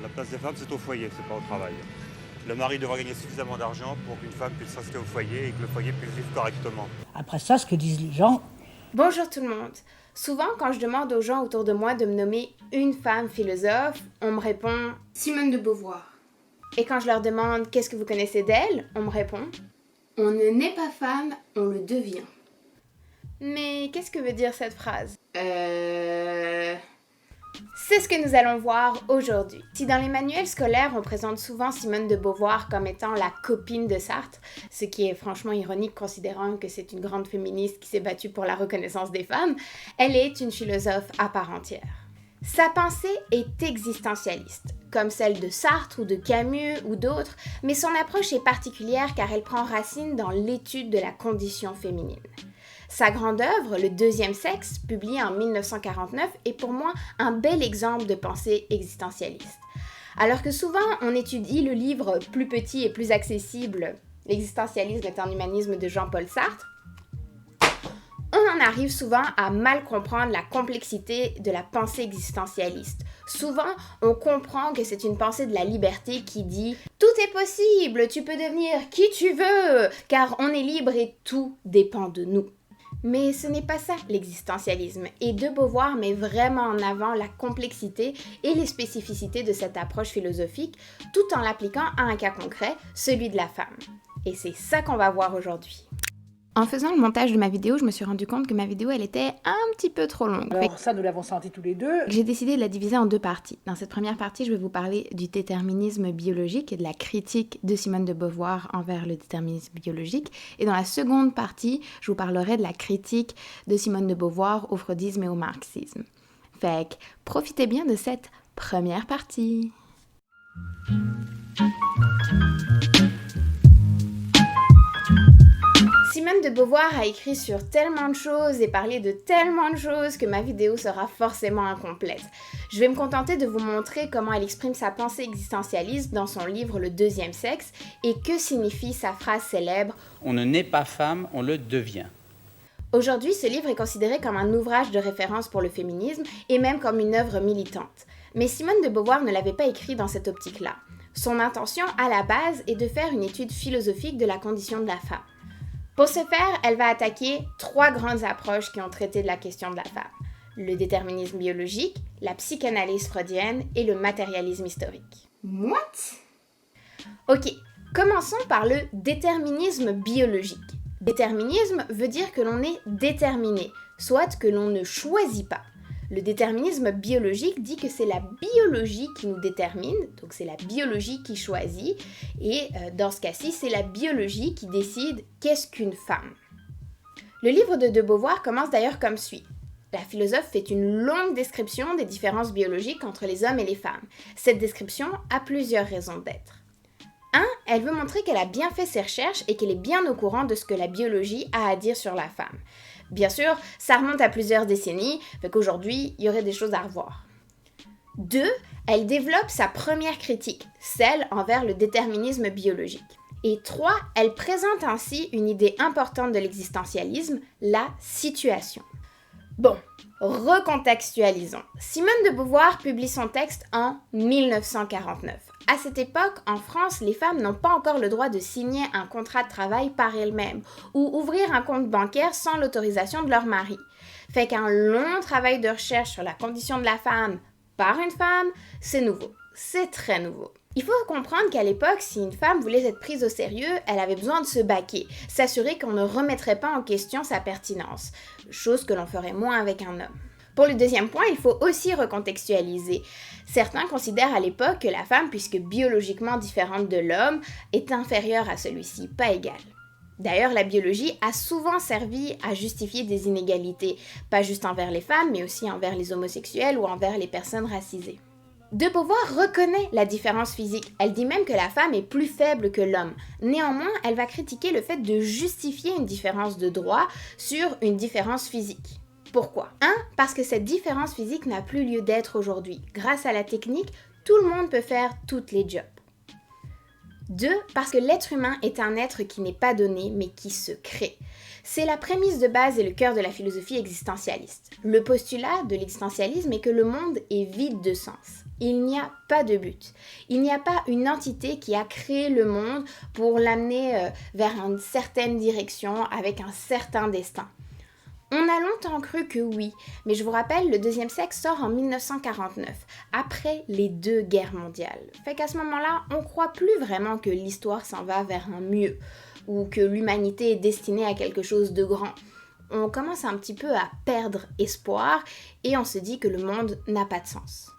La place des femmes, c'est au foyer, c'est pas au travail. Le mari devra gagner suffisamment d'argent pour qu'une femme puisse rester au foyer et que le foyer puisse vivre correctement. Après ça, ce que disent les gens... Bonjour tout le monde. Souvent, quand je demande aux gens autour de moi de me nommer une femme philosophe, on me répond Simone de Beauvoir. Et quand je leur demande qu'est-ce que vous connaissez d'elle, on me répond On ne naît pas femme, on le devient. Mais qu'est-ce que veut dire cette phrase C'est ce que nous allons voir aujourd'hui. Si dans les manuels scolaires, on présente souvent Simone de Beauvoir comme étant la copine de Sartre, ce qui est franchement ironique considérant que c'est une grande féministe qui s'est battue pour la reconnaissance des femmes, elle est une philosophe à part entière. Sa pensée est existentialiste, comme celle de Sartre ou de Camus ou d'autres, mais son approche est particulière car elle prend racine dans l'étude de la condition féminine. Sa grande œuvre, Le deuxième sexe, publiée en 1949, est pour moi un bel exemple de pensée existentialiste. Alors que souvent on étudie le livre plus petit et plus accessible, L'existentialisme est un humanisme de Jean-Paul Sartre, on en arrive souvent à mal comprendre la complexité de la pensée existentialiste. Souvent, on comprend que c'est une pensée de la liberté qui dit « Tout est possible, tu peux devenir qui tu veux, car on est libre et tout dépend de nous ». Mais ce n'est pas ça l'existentialisme, et de Beauvoir met vraiment en avant la complexité et les spécificités de cette approche philosophique, tout en l'appliquant à un cas concret, celui de la femme. Et c'est ça qu'on va voir aujourd'hui. En faisant le montage de ma vidéo, je me suis rendu compte que ma vidéo, elle était un petit peu trop longue. Alors ça, nous l'avons senti tous les deux. J'ai décidé de la diviser en deux parties. Dans cette première partie, je vais vous parler du déterminisme biologique et de la critique de Simone de Beauvoir envers le déterminisme biologique. Et dans la seconde partie, je vous parlerai de la critique de Simone de Beauvoir au freudisme et au marxisme. Fait que profitez bien de cette première partie. Simone de Beauvoir a écrit sur tellement de choses et parlé de tellement de choses que ma vidéo sera forcément incomplète. Je vais me contenter de vous montrer comment elle exprime sa pensée existentialiste dans son livre Le deuxième sexe et que signifie sa phrase célèbre « On ne naît pas femme, on le devient ». Aujourd'hui, ce livre est considéré comme un ouvrage de référence pour le féminisme et même comme une œuvre militante. Mais Simone de Beauvoir ne l'avait pas écrit dans cette optique-là. Son intention, à la base, est de faire une étude philosophique de la condition de la femme. Pour ce faire, elle va attaquer trois grandes approches qui ont traité de la question de la femme. Le déterminisme biologique, la psychanalyse freudienne et le matérialisme historique. What? Ok, commençons par le déterminisme biologique. Déterminisme veut dire que l'on est déterminé, soit que l'on ne choisit pas. Le déterminisme biologique dit que c'est la biologie qui nous détermine, donc c'est la biologie qui choisit, et dans ce cas-ci, c'est la biologie qui décide qu'est-ce qu'une femme. Le livre de Beauvoir commence d'ailleurs comme suit. La philosophe fait une longue description des différences biologiques entre les hommes et les femmes. Cette description a plusieurs raisons d'être. 1. Elle veut montrer qu'elle a bien fait ses recherches et qu'elle est bien au courant de ce que la biologie a à dire sur la femme. Bien sûr, ça remonte à plusieurs décennies, fait qu'aujourd'hui, il y aurait des choses à revoir. 2. Elle développe sa première critique, celle envers le déterminisme biologique. Et 3. Elle présente ainsi une idée importante de l'existentialisme, la situation. Bon, recontextualisons. Simone de Beauvoir publie son texte en 1949. À cette époque, en France, les femmes n'ont pas encore le droit de signer un contrat de travail par elles-mêmes ou ouvrir un compte bancaire sans l'autorisation de leur mari. Fait qu'un long travail de recherche sur la condition de la femme par une femme, c'est nouveau. C'est très nouveau. Il faut comprendre qu'à l'époque, si une femme voulait être prise au sérieux, elle avait besoin de se baquer, s'assurer qu'on ne remettrait pas en question sa pertinence, chose que l'on ferait moins avec un homme. Pour le deuxième point, il faut aussi recontextualiser. Certains considèrent à l'époque que la femme, puisque biologiquement différente de l'homme, est inférieure à celui-ci, pas égale. D'ailleurs, la biologie a souvent servi à justifier des inégalités, pas juste envers les femmes, mais aussi envers les homosexuels ou envers les personnes racisées. De Beauvoir reconnaît la différence physique. Elle dit même que la femme est plus faible que l'homme. Néanmoins, elle va critiquer le fait de justifier une différence de droit sur une différence physique. Pourquoi? 1. Parce que cette différence physique n'a plus lieu d'être aujourd'hui. Grâce à la technique, tout le monde peut faire tous les jobs. 2. Parce que l'être humain est un être qui n'est pas donné, mais qui se crée. C'est la prémisse de base et le cœur de la philosophie existentialiste. Le postulat de l'existentialisme est que le monde est vide de sens. Il n'y a pas de but. Il n'y a pas une entité qui a créé le monde pour l'amener vers une certaine direction avec un certain destin. On a longtemps cru que oui, mais je vous rappelle, le deuxième sexe sort en 1949, après les 2 guerres mondiales. Fait qu'à ce moment-là, on croit plus vraiment que l'histoire s'en va vers un mieux, ou que l'humanité est destinée à quelque chose de grand. On commence un petit peu à perdre espoir, et on se dit que le monde n'a pas de sens.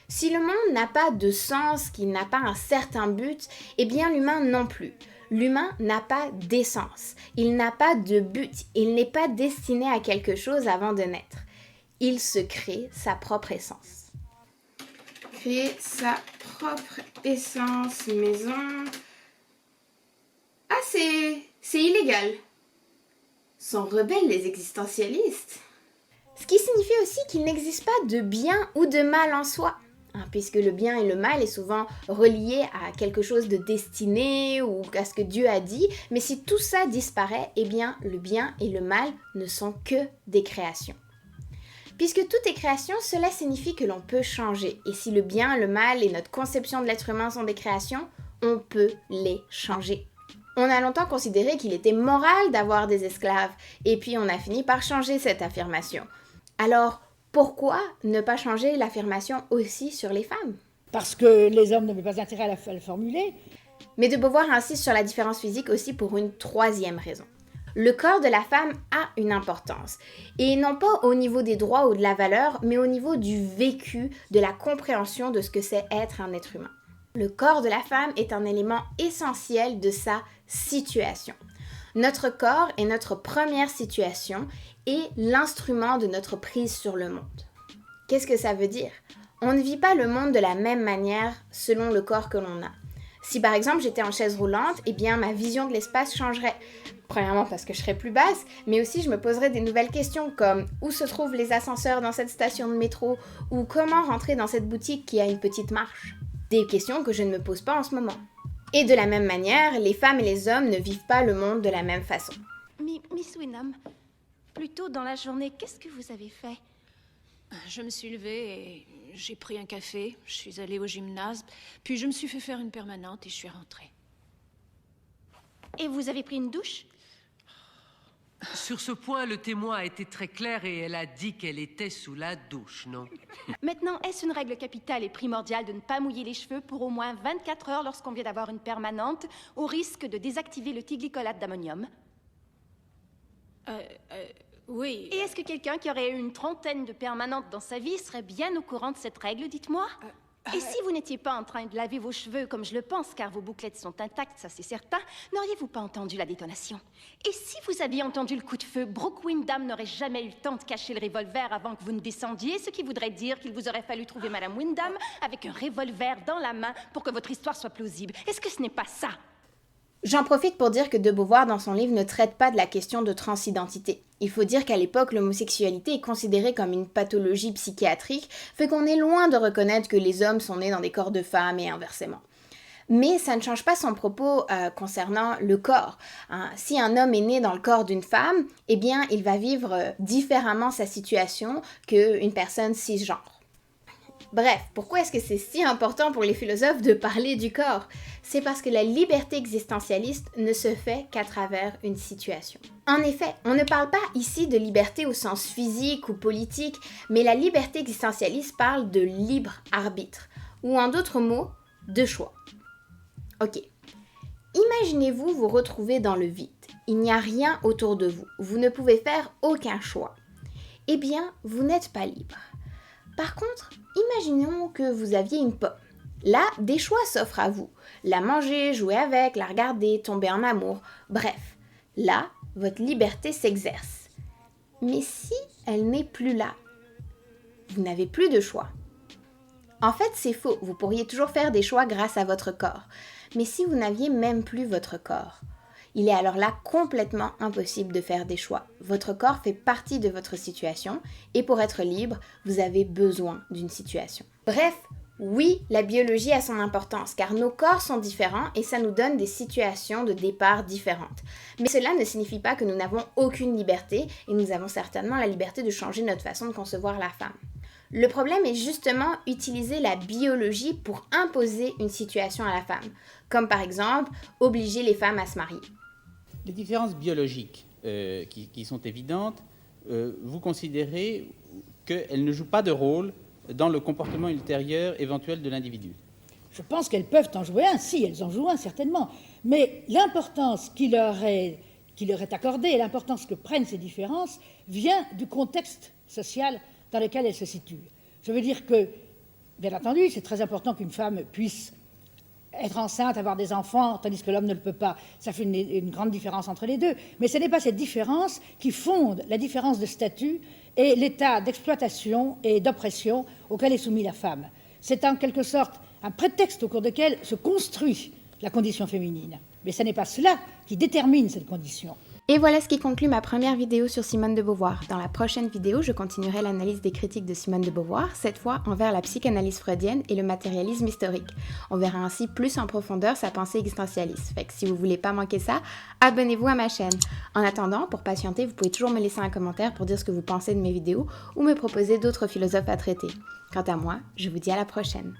Si le monde n'a pas de sens, qu'il n'a pas un certain but, eh bien l'humain non plus. L'humain n'a pas d'essence, il n'a pas de but, il n'est pas destiné à quelque chose avant de naître. Il se crée sa propre essence. Créer sa propre essence, maison... Ah, c'est illégal. Sont rebelles les existentialistes. Ce qui signifie aussi qu'il n'existe pas de bien ou de mal en soi. Puisque le bien et le mal est souvent relié à quelque chose de destiné ou à ce que Dieu a dit, mais si tout ça disparaît, eh bien le bien et le mal ne sont que des créations. Puisque tout est création, cela signifie que l'on peut changer, et si le bien, le mal et notre conception de l'être humain sont des créations, on peut les changer. On a longtemps considéré qu'il était moral d'avoir des esclaves, et puis on a fini par changer cette affirmation. Alors, pourquoi ne pas changer l'affirmation aussi sur les femmes? Parce que les hommes n'avaient pas intérêt à le formuler. Mais de Beauvoir insiste sur la différence physique aussi pour une 3e raison. Le corps de la femme a une importance, et non pas au niveau des droits ou de la valeur, mais au niveau du vécu, de la compréhension de ce que c'est être un être humain. Le corps de la femme est un élément essentiel de sa situation. Notre corps est notre première situation et l'instrument de notre prise sur le monde. Qu'est-ce que ça veut dire? On ne vit pas le monde de la même manière selon le corps que l'on a. Si par exemple j'étais en chaise roulante, eh bien ma vision de l'espace changerait. Premièrement parce que je serais plus basse, mais aussi je me poserais des nouvelles questions comme où se trouvent les ascenseurs dans cette station de métro ou comment rentrer dans cette boutique qui a une petite marche. Des questions que je ne me pose pas en ce moment. Et de la même manière, les femmes et les hommes ne vivent pas le monde de la même façon. Miss Wyndham, plus tôt dans la journée, qu'est-ce que vous avez fait? Je me suis levée et j'ai pris un café, je suis allée au gymnase, puis je me suis fait faire une permanente et je suis rentrée. Et vous avez pris une douche? Sur ce point, le témoin a été très clair et elle a dit qu'elle était sous la douche, non? Maintenant, est-ce une règle capitale et primordiale de ne pas mouiller les cheveux pour au moins 24 heures lorsqu'on vient d'avoir une permanente, au risque de désactiver le thiglycolate d'ammonium? Oui. Et est-ce que quelqu'un qui aurait eu une 30aine de permanentes dans sa vie serait bien au courant de cette règle, dites-moi? Et si vous n'étiez pas en train de laver vos cheveux comme je le pense, car vos bouclettes sont intactes, ça c'est certain, n'auriez-vous pas entendu la détonation? Et si vous aviez entendu le coup de feu, Brooke Wyndham n'aurait jamais eu le temps de cacher le revolver avant que vous ne descendiez, ce qui voudrait dire qu'il vous aurait fallu trouver Madame Wyndham avec un revolver dans la main pour que votre histoire soit plausible. Est-ce que ce n'est pas ça? J'en profite pour dire que de Beauvoir, dans son livre, ne traite pas de la question de transidentité. Il faut dire qu'à l'époque, l'homosexualité est considérée comme une pathologie psychiatrique, fait qu'on est loin de reconnaître que les hommes sont nés dans des corps de femmes et inversement. Mais ça ne change pas son propos concernant le corps. Si un homme est né dans le corps d'une femme, eh bien, il va vivre différemment sa situation qu'une personne cisgenre. Bref, pourquoi est-ce que c'est si important pour les philosophes de parler du corps? C'est parce que la liberté existentialiste ne se fait qu'à travers une situation. En effet, on ne parle pas ici de liberté au sens physique ou politique, mais la liberté existentialiste parle de libre arbitre, ou en d'autres mots, de choix. Ok. Imaginez-vous vous retrouver dans le vide. Il n'y a rien autour de vous. Vous ne pouvez faire aucun choix. Eh bien, vous n'êtes pas libre. Par contre, imaginons que vous aviez une pomme. Là, des choix s'offrent à vous. La manger, jouer avec, la regarder, tomber en amour. Bref, là, votre liberté s'exerce. Mais si elle n'est plus là, vous n'avez plus de choix. En fait, c'est faux. Vous pourriez toujours faire des choix grâce à votre corps. Mais si vous n'aviez même plus votre corps, il est alors là complètement impossible de faire des choix. Votre corps fait partie de votre situation et pour être libre, vous avez besoin d'une situation. Bref, oui, la biologie a son importance car nos corps sont différents et ça nous donne des situations de départ différentes. Mais cela ne signifie pas que nous n'avons aucune liberté et nous avons certainement la liberté de changer notre façon de concevoir la femme. Le problème est justement utiliser la biologie pour imposer une situation à la femme, comme par exemple obliger les femmes à se marier. Les différences biologiques qui sont évidentes, vous considérez qu'elles ne jouent pas de rôle dans le comportement ultérieur éventuel de l'individu? Je pense qu'elles peuvent en jouer un, si, elles en jouent un, certainement. Mais l'importance qui leur est accordée, l'importance que prennent ces différences, vient du contexte social dans lequel elles se situent. Je veux dire que, bien entendu, c'est très important qu'une femme puisse être enceinte, avoir des enfants, tandis que l'homme ne le peut pas. Ça fait une grande différence entre les deux. Mais ce n'est pas cette différence qui fonde la différence de statut et l'état d'exploitation et d'oppression auquel est soumise la femme. C'est en quelque sorte un prétexte au cours duquel se construit la condition féminine. Mais ce n'est pas cela qui détermine cette condition. Et voilà ce qui conclut ma première vidéo sur Simone de Beauvoir. Dans la prochaine vidéo, je continuerai l'analyse des critiques de Simone de Beauvoir, cette fois envers la psychanalyse freudienne et le matérialisme historique. On verra ainsi plus en profondeur sa pensée existentialiste. Fait que si vous voulez pas manquer ça, abonnez-vous à ma chaîne. En attendant, pour patienter, vous pouvez toujours me laisser un commentaire pour dire ce que vous pensez de mes vidéos ou me proposer d'autres philosophes à traiter. Quant à moi, je vous dis à la prochaine.